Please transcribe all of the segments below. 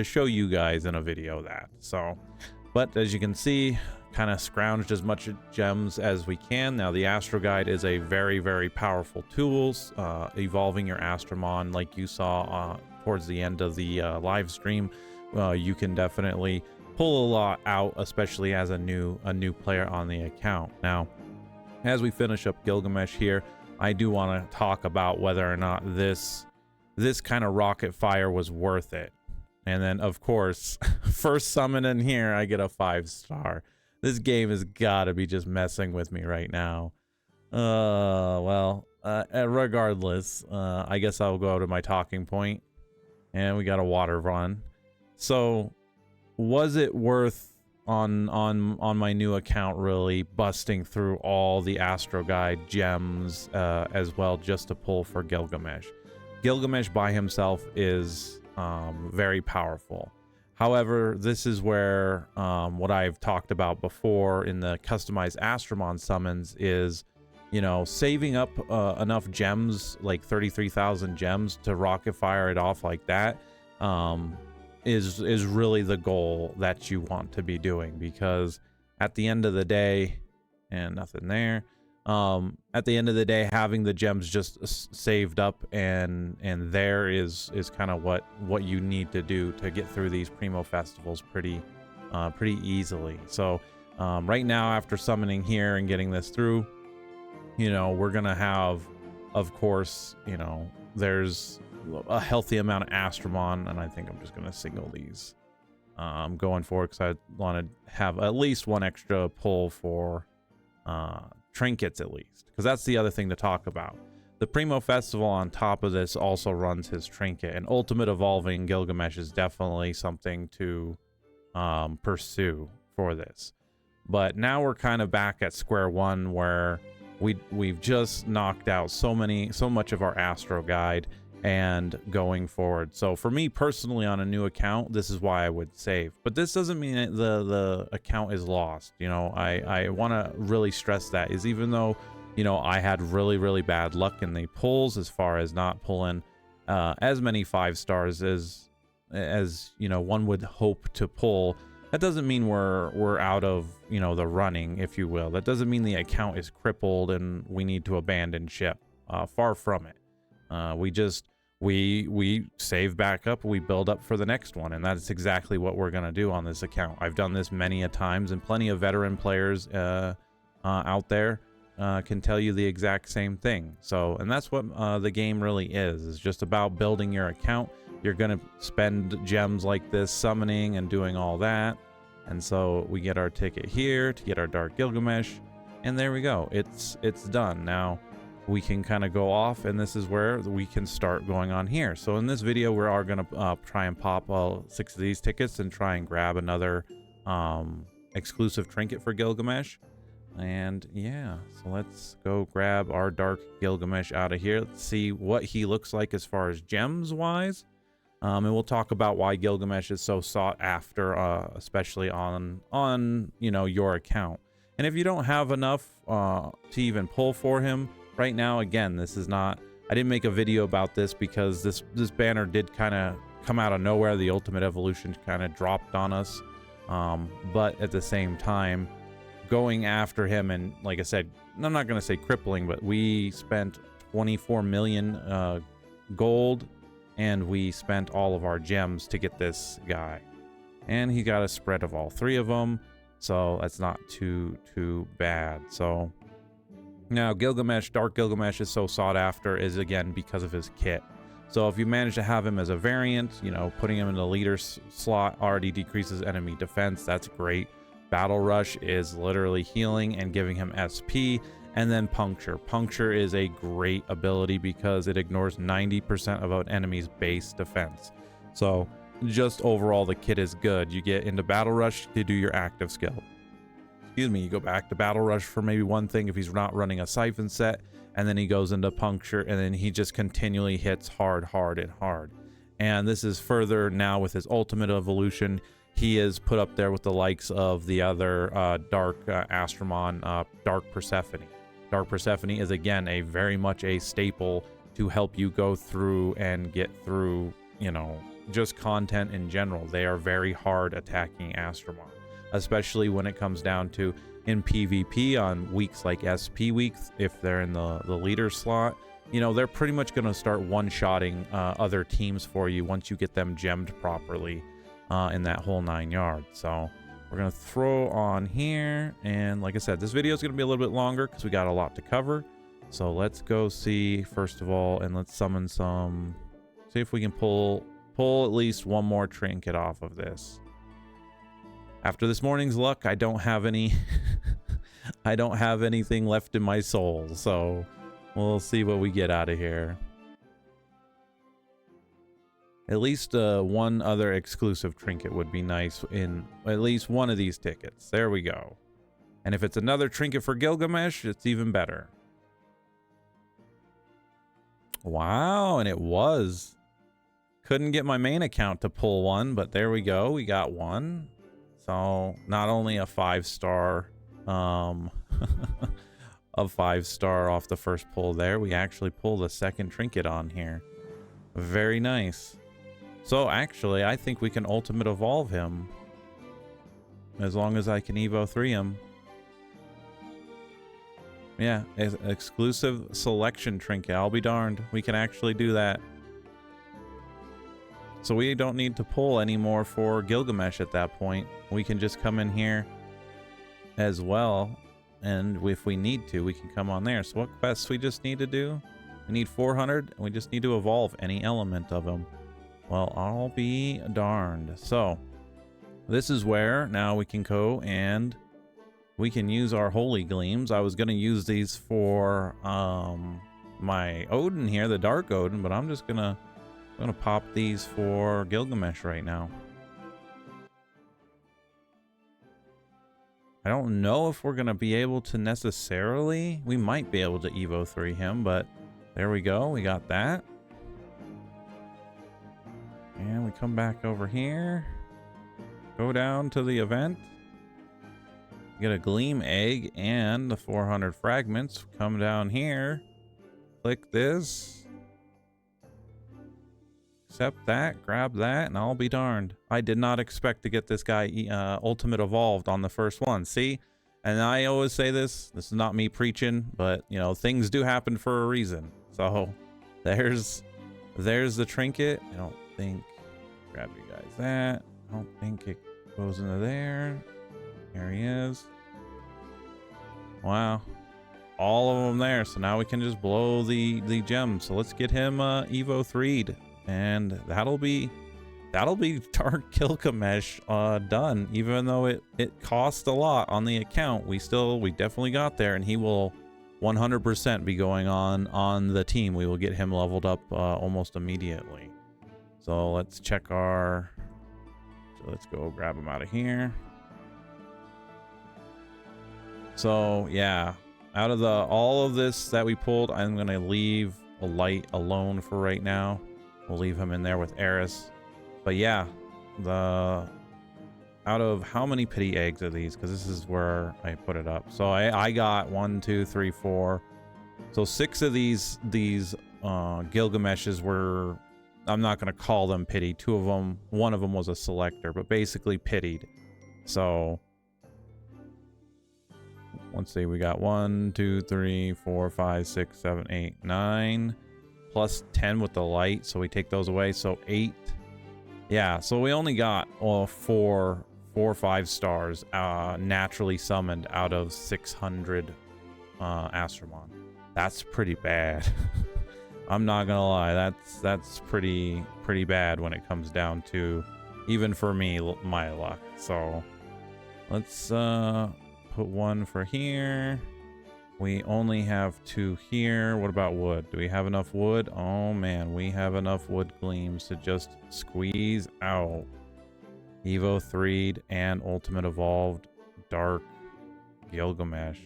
to show you guys in a video that. So, but as you can see, kind of scrounged as much gems as we can. Now the Astro Guide is a very powerful tool. Evolving your Astromon, like you saw towards the end of the live stream, you can definitely pull a lot out, especially as a new player on the account. Now, as we finish up Gilgamesh here, I do want to talk about whether or not this kind of rocket fire was worth it. And then, of course, first summon in here, I get a 5-star. This game has got to be just messing with me right now. Regardless, I guess I'll go to my talking point. And we got a water run. So, was it worth on my new account really busting through all the Astro Guide gems as well, just to pull for Gilgamesh? Gilgamesh by himself is very powerful. However, this is where what I've talked about before in the customized Astromon summons is, you know, saving up enough gems, like 33,000 gems, to rocket fire it off like that is really the goal that you want to be doing. Because at the end of the day, and nothing there, at the end of the day, having the gems just saved up and there is kind of what you need to do to get through these Primo festivals pretty easily. So right now, after summoning here and getting this through, you know, we're gonna have, of course, you know, there's a healthy amount of Astromon, and I think I'm just gonna single these going forward, because I want to have at least one extra pull for trinkets, at least, because that's the other thing to talk about. The Primo Festival on top of this also runs his trinket, and Ultimate Evolving Gilgamesh is definitely something to pursue for this. But now we're kind of back at square one, where we've just knocked out so much of our Astro Guide and going forward. So for me personally, on a new account, this is why I would save. But this doesn't mean that the account is lost. You know, I want to really stress that, is even though, you know, I had really bad luck in the pulls as far as not pulling as many 5-stars as you know one would hope to pull, that doesn't mean we're out of, you know, the running, if you will. That doesn't mean the account is crippled and we need to abandon ship. Far from it. We save back up, we build up for the next one, and that's exactly what we're gonna do on this account. I've done this many a times, and plenty of veteran players out there can tell you the exact same thing. So, and that's what the game really is just about building your account. You're gonna spend gems like this summoning and doing all that, and so we get our ticket here to get our Dark Gilgamesh, and there we go. It's done. Now we can kind of go off, and this is where we can start going on here. So in this video, we are going to try and pop 6 of these tickets and try and grab another exclusive trinket for Gilgamesh. And yeah, so let's go grab our Dark Gilgamesh out of here. Let's see what he looks like as far as gems wise, and we'll talk about why Gilgamesh is so sought after, especially on you know, your account. And if you don't have enough to even pull for him right now, again, this is not, I didn't make a video about this because this banner did kind of come out of nowhere. The Ultimate Evolution kind of dropped on us, but at the same time, going after him, and like I said, I'm not going to say crippling, but we spent 24 million gold, and we spent all of our gems to get this guy, and he got a spread of all 3 of them, so that's not too bad. So now Gilgamesh, Dark Gilgamesh, is so sought after is again because of his kit. So if you manage to have him as a variant, you know, putting him in the leader slot already decreases enemy defense. That's great. Battle Rush is literally healing and giving him SP. And then Puncture. Puncture is a great ability because it ignores 90% of an enemy's base defense. So just overall, the kit is good. You get into Battle Rush to do your active skill. Excuse me, you go back to Battle Rush for maybe one thing if he's not running a Siphon set, and then he goes into Puncture, and then he just continually hits hard. And this is further now with his Ultimate Evolution. He is put up there with the likes of the other Dark Astromon, Dark Persephone. Dark Persephone is again very much a staple to help you go through and get through, you know, just content in general. They are very hard attacking Astromon, especially when it comes down to in PvP on weeks like SP weeks. If they're in the leader slot, you know, they're pretty much going to start one-shotting other teams for you once you get them gemmed properly in that whole 9 yards. So we're going to throw on here, and like I said, this video is going to be a little bit longer because we got a lot to cover. So let's go see first of all, and let's summon some, see if we can pull at least one more trinket off of this. After this morning's luck, I don't have any I don't have anything left in my soul, so we'll see what we get out of here. At least one other exclusive trinket would be nice in at least one of these tickets. There we go. And if it's another trinket for Gilgamesh, it's even better. Wow, and it was. Couldn't get my main account to pull one, but there we go. We got one. So not only a 5-star, a 5-star off the first pull there, we actually pulled a second trinket on here. Very nice. So actually, I think we can ultimate evolve him. As long as I can Evo 3 him. Yeah, exclusive selection trinket. I'll be darned. We can actually do that. So we don't need to pull anymore for Gilgamesh at that point. We can just come in here as well. And if we need to, we can come on there. So what quests we just need to do? We need 400, and we just need to evolve any element of them. Well, I'll be darned. So this is where now we can go and we can use our holy gleams. I was going to use these for my Odin here, the Dark Odin, but I'm just gonna pop these for Gilgamesh right now. I don't know if we're gonna be able to necessarily. We might be able to Evo 3 him, but there we go. We got that. And we come back over here. Go down to the event. Get a Gleam Egg and the 400 fragments. Come down here. Click this. Accept that. Grab that. And I'll be darned. I did not expect to get this guy ultimate evolved on the first one. See? And I always say this. This is not me preaching. But, you know, things do happen for a reason. So, there's the trinket. I don't think... Grab you guys that. I don't think it goes into there. There he is. Wow. All of them there. So now we can just blow the gems. So let's get him Evo 3'd. And that'll be Dark Gilgamesh done. Even though it cost a lot on the account, we definitely got there, and he will 100% be going on the team. We will get him leveled up almost immediately. So let's check our... So let's go grab him out of here. So yeah, out of all of this that we pulled, I'm gonna leave a light alone for right now. We'll leave him in there with Eris. But yeah, out of how many pity eggs are these? Because this is where I put it up. So I got 1, 2, 3, 4. So 6 of these Gilgameshes were, I'm not gonna call them pity. 2 of them, one of them was a selector, but basically pitied. So let's see, we got 1, 2, 3, 4, 5, 6, 7, 8, 9, plus 10 with the light. So we take those away. So 8. Yeah, so we only got 4 or 5 stars naturally summoned out of 600 Astromon. That's pretty bad. I'm not gonna lie, that's pretty bad when it comes down to, even for me, my luck. So let's put 1 for here. We only have 2 here. What about wood? Do we have enough wood? Oh man, we have enough wood gleams to just squeeze out Evo 3'd and Ultimate Evolved Dark Gilgamesh.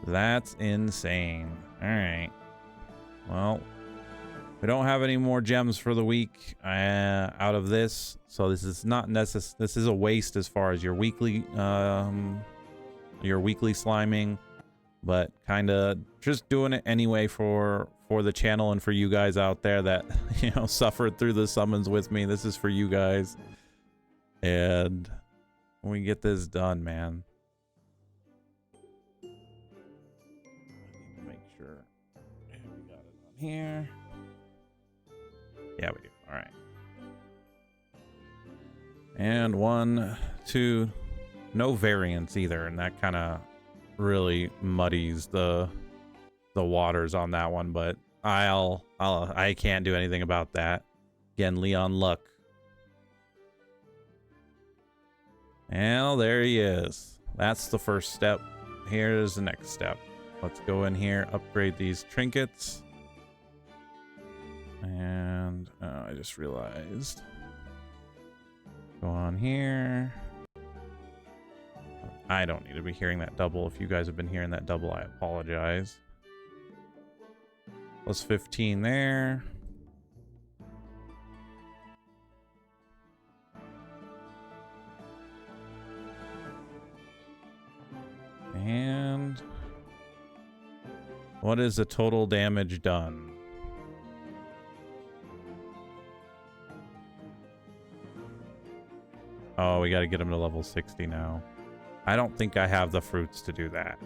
That's insane. Alright. Well, we don't have any more gems for the week out of this. So this is not necessary. This is a waste as far as your weekly sliming. but kind of just doing it anyway for the channel and for you guys out there that, you know, suffered through the summons with me. This is for you guys. And we get this done, man. I need to make sure we got it on here. Yeah, we do. All right. And 1, 2, no variance either, and that kind of really muddies the waters on that one, but I can't do anything about that. Again, Leon Luck. Well, there he is. That's the first step. Here's the next step. Let's go in here, upgrade these trinkets. And I just realized. Go on here. I don't need to be hearing that double. If you guys have been hearing that double, I apologize. Plus 15 there. And what is the total damage done? Oh, we got to get him to level 60 now. I don't think I have the fruits to do that.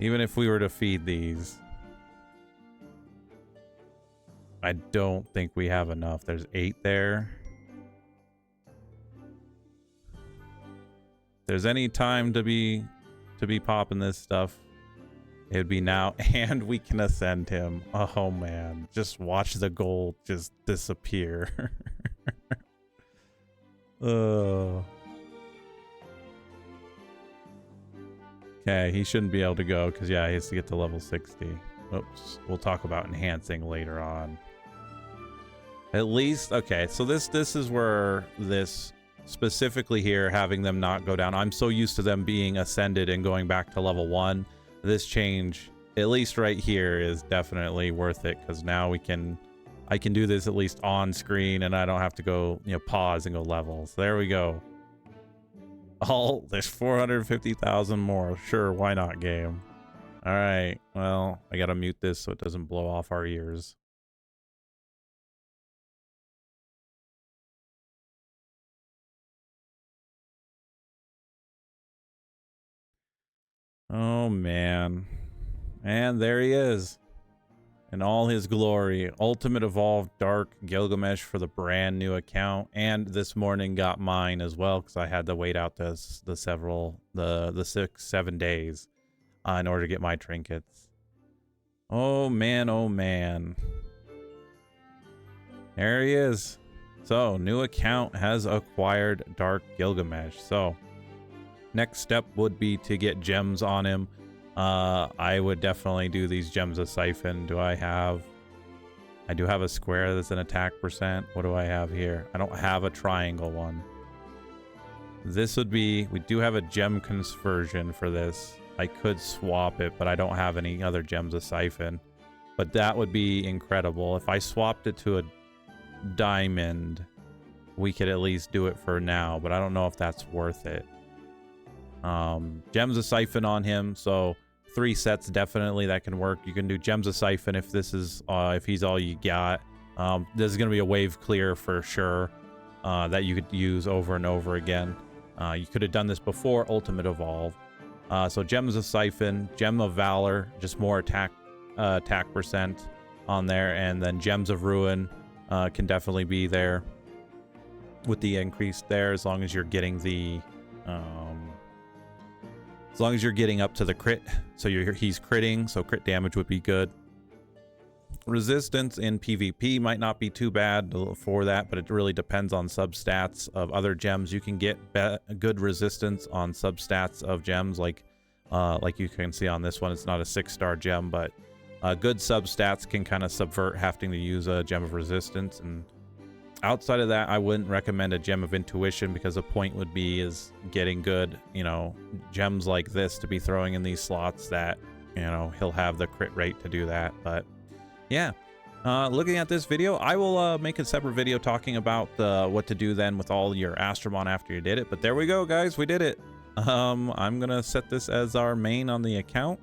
Even if we were to feed these, I don't think we have enough. There's 8 there. If there's any time to be popping this stuff, it would be now. And we can ascend him. Oh man, just watch the gold just disappear. Oh. Okay, he shouldn't be able to go because, yeah, he has to get to level 60. Oops. We'll talk about enhancing later on. At least, okay, so this is where this specifically here, having them not go down. I'm so used to them being ascended and going back to level 1. This change, at least right here, is definitely worth it because now I can do this at least on screen and I don't have to go, you know, pause and go levels. There we go. Oh, there's 450,000 more. Sure, why not, game? All right, well, I gotta mute this so it doesn't blow off our ears. Oh, man. And there he is. In all his glory. Ultimate Evolved Dark Gilgamesh for the brand new account. And this morning got mine as well because I had to wait out the 6-7 days in order to get my trinkets. Oh, man. Oh, man. There he is. So, new account has acquired Dark Gilgamesh. So, next step would be to get gems on him. I would definitely do these gems of siphon. I do have a square that's an attack percent. What do I have here? I don't have a triangle one. This would be, we do have a gem conversion for this. I could swap it, but I don't have any other gems of siphon. But that would be incredible. If I swapped it to a diamond, we could at least do it for now, but I don't know if that's worth it. Gems of siphon on him, so 3 sets definitely that can work. You can do gems of siphon if this is if he's all you got. This is gonna be a wave clear for sure that you could use over and over again. You could have done this before Ultimate Evolve. So gems of siphon, gem of valor, just more attack percent on there, and then gems of ruin can definitely be there with the increase there, as long as you're getting the as long as you're getting up to the crit. So he's critting, so crit damage would be good. Resistance in PvP might not be too bad for that, but it really depends on substats of other gems. You can get good resistance on substats of gems, like you can see on this one. It's not a 6-star gem, but good substats can kind of subvert having to use a gem of resistance. And outside of that, I wouldn't recommend a gem of intuition, because the point would be is getting good, you know, gems like this to be throwing in these slots that, you know, he'll have the crit rate to do that. But yeah, looking at this video, I will make a separate video talking about what to do then with all your Astromon after you did it. But there we go, guys, we did it. I'm gonna set this as our main on the account,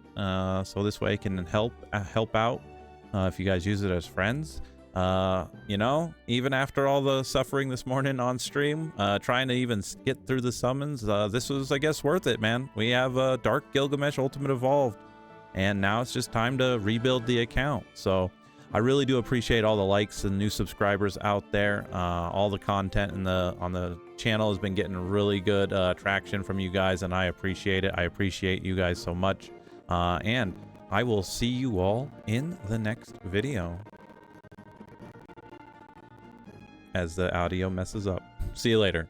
so this way I can help out if you guys use it as friends. You know, even after all the suffering this morning on stream, trying to even get through the summons, this was, I guess, worth it, man. We have Dark Gilgamesh Ultimate Evolved, and now it's just time to rebuild the account. So I really do appreciate all the likes and new subscribers out there. All the content on the channel has been getting really good traction from you guys, and I appreciate it. I appreciate you guys so much, and I will see you all in the next video. As the audio messes up. See you later.